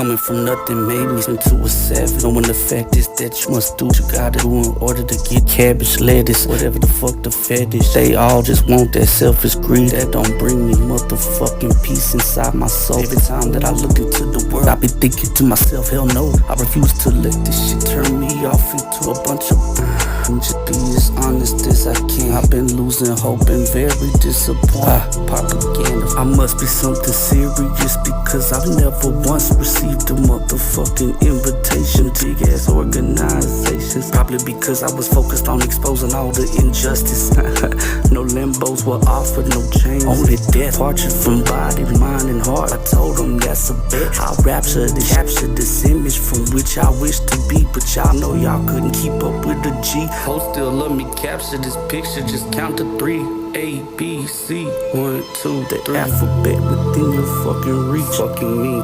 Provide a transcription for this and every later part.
Coming from nothing made me into a savage. Knowing the fact is that you must do what you gotta do in order to get cabbage, lettuce, whatever the fuck the fetish. They all just want that selfish greed that don't bring me motherfucking peace inside my soul. Every time that I look into the world, I be thinking to myself, hell no, I refuse to let this shit turn me off into a bunch of just be as honest as I can. I've been losing hope and very disappointed. Propaganda, I must be something serious because I've never once received a motherfucking invitation. Big ass organizations, probably because I was focused on exposing all the injustice. No limbos were offered, no change, only death. Departure from body, mind, and heart. I told them that's a bet. I'll capture this image from which I wish to be, but y'all know y'all couldn't keep up with the G. Hoes still love me, capture this picture, just count to 3. A, B, C, 1, 2, the alphabet within your fucking reach. Fucking me.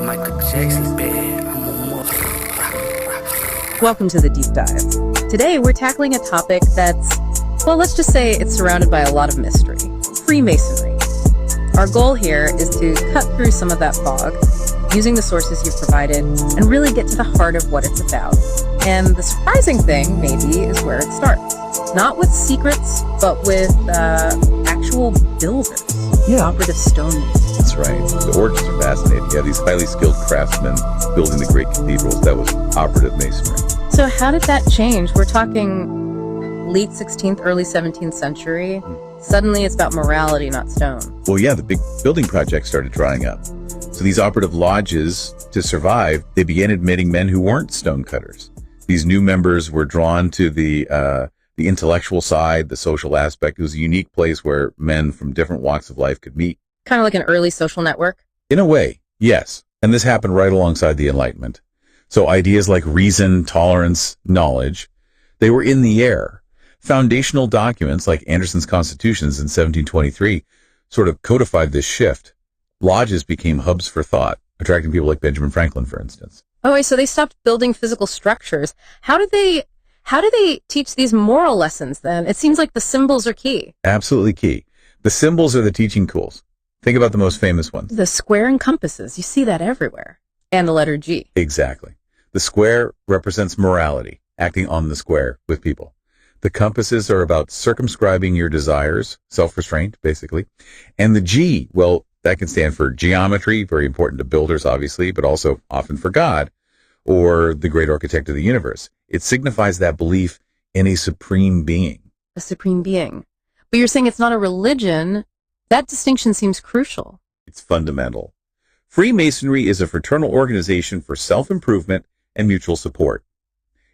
Michael Jackson's bad. I'm a mother. Welcome to the Deep Dive. Today we're tackling a topic that's, well, let's just say it's surrounded by a lot of mystery. Freemasonry. Our goal here is to cut through some of that fog, using the sources you've provided, and really get to the heart of what it's about. And the surprising thing, maybe, is where it starts. Not with secrets, but with actual builders. Yeah. Operative stonemasons. That's right. The origins are fascinating. You have these highly skilled craftsmen building the great cathedrals. That was operative masonry. So how did that change? We're talking late 16th, early 17th century. Suddenly it's about morality, not stone. Well, yeah, the big building projects started drying up. So these operative lodges, to survive, they began admitting men who weren't stonecutters. These new members were drawn to the intellectual side, the social aspect. It was a unique place where men from different walks of life could meet. Kind of like an early social network? In a way, yes. And this happened right alongside the Enlightenment. So ideas like reason, tolerance, knowledge, they were in the air. Foundational documents like Anderson's Constitutions in 1723 sort of codified this shift. Lodges became hubs for thought, attracting people like Benjamin Franklin, for instance. Oh, wait, so they stopped building physical structures. How do they teach these moral lessons then? It seems like the symbols are key. Absolutely key. The symbols are the teaching tools. Think about the most famous ones. The square and compasses. You see that everywhere. And the letter G. Exactly. The square represents morality, acting on the square with people. The compasses are about circumscribing your desires, self-restraint, basically. And the G, well, that can stand for geometry, very important to builders, obviously, but also often for God, or the great architect of the universe. It signifies that belief in a supreme being. A supreme being. But you're saying it's not a religion. That distinction seems crucial. It's fundamental. Freemasonry is a fraternal organization for self-improvement and mutual support.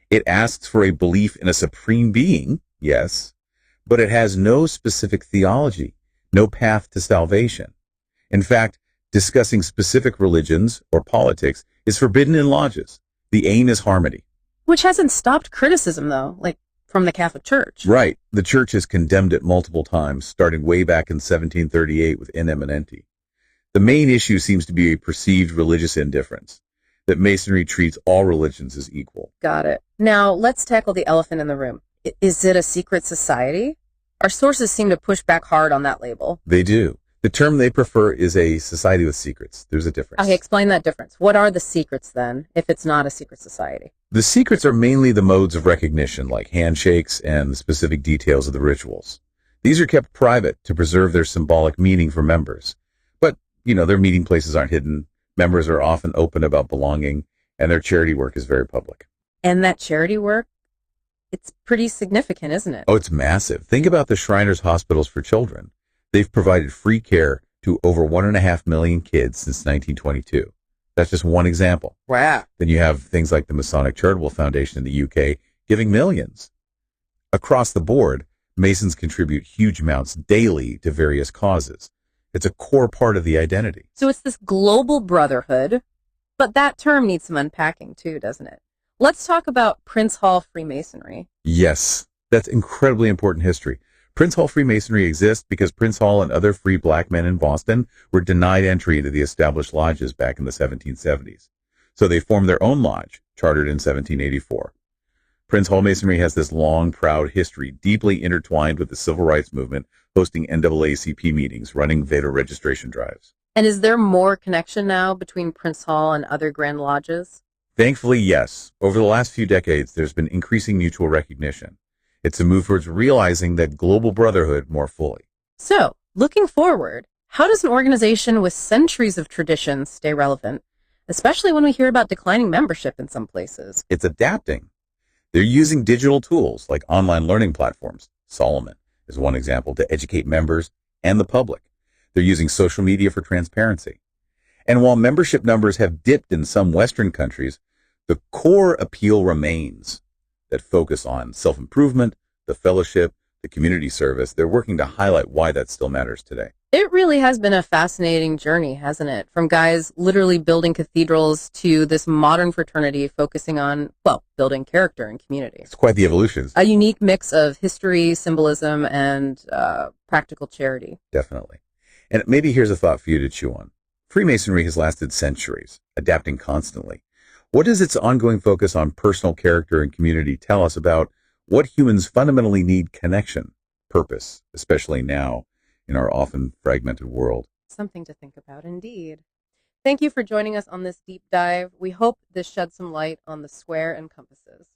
It asks for a belief in a supreme being, yes, but it has no specific theology, no path to salvation. In fact, discussing specific religions or politics is forbidden in lodges. The aim is harmony. Which hasn't stopped criticism, though, like from the Catholic Church. Right. The Church has condemned it multiple times, starting way back in 1738 with In Eminenti. The main issue seems to be a perceived religious indifference, that Masonry treats all religions as equal. Got it. Now, let's tackle the elephant in the room. Is it a secret society? Our sources seem to push back hard on that label. They do. The term they prefer is a society with secrets. There's a difference. Okay, explain that difference. What are the secrets then, if it's not a secret society? The secrets are mainly the modes of recognition, like handshakes and the specific details of the rituals. These are kept private to preserve their symbolic meaning for members. But, their meeting places aren't hidden. Members are often open about belonging, and their charity work is very public. And that charity work, it's pretty significant, isn't it? Oh, it's massive. Think about the Shriners Hospitals for Children. They've provided free care to over 1.5 million kids since 1922. That's just one example. Wow. Then you have things like the Masonic Charitable Foundation in the UK giving millions. Across the board, Masons contribute huge amounts daily to various causes. It's a core part of the identity. So it's this global brotherhood, but that term needs some unpacking too, doesn't it? Let's talk about Prince Hall Freemasonry. Yes, that's incredibly important history. Prince Hall Freemasonry exists because Prince Hall and other free black men in Boston were denied entry into the established lodges back in the 1770s. So they formed their own lodge, chartered in 1784. Prince Hall Masonry has this long, proud history, deeply intertwined with the civil rights movement, hosting NAACP meetings, running voter registration drives. And is there more connection now between Prince Hall and other Grand Lodges? Thankfully, yes. Over the last few decades, there's been increasing mutual recognition. It's a move towards realizing that global brotherhood more fully. So, looking forward, how does an organization with centuries of tradition stay relevant, especially when we hear about declining membership in some places? It's adapting. They're using digital tools like online learning platforms. Solomon is one example to educate members and the public. They're using social media for transparency. And while membership numbers have dipped in some Western countries, the core appeal remains that focus on self-improvement, the fellowship, the community service. They're working to highlight why that still matters today. It really has been a fascinating journey, hasn't it? From guys literally building cathedrals to this modern fraternity focusing on, well, building character and community. It's quite the evolution. A unique mix of history, symbolism, and practical charity. Definitely. And maybe here's a thought for you to chew on. Freemasonry has lasted centuries, adapting constantly. What does its ongoing focus on personal character and community tell us about what humans fundamentally need: connection, purpose, especially now in our often fragmented world? Something to think about indeed. Thank you for joining us on this deep dive. We hope this sheds some light on the square and compasses.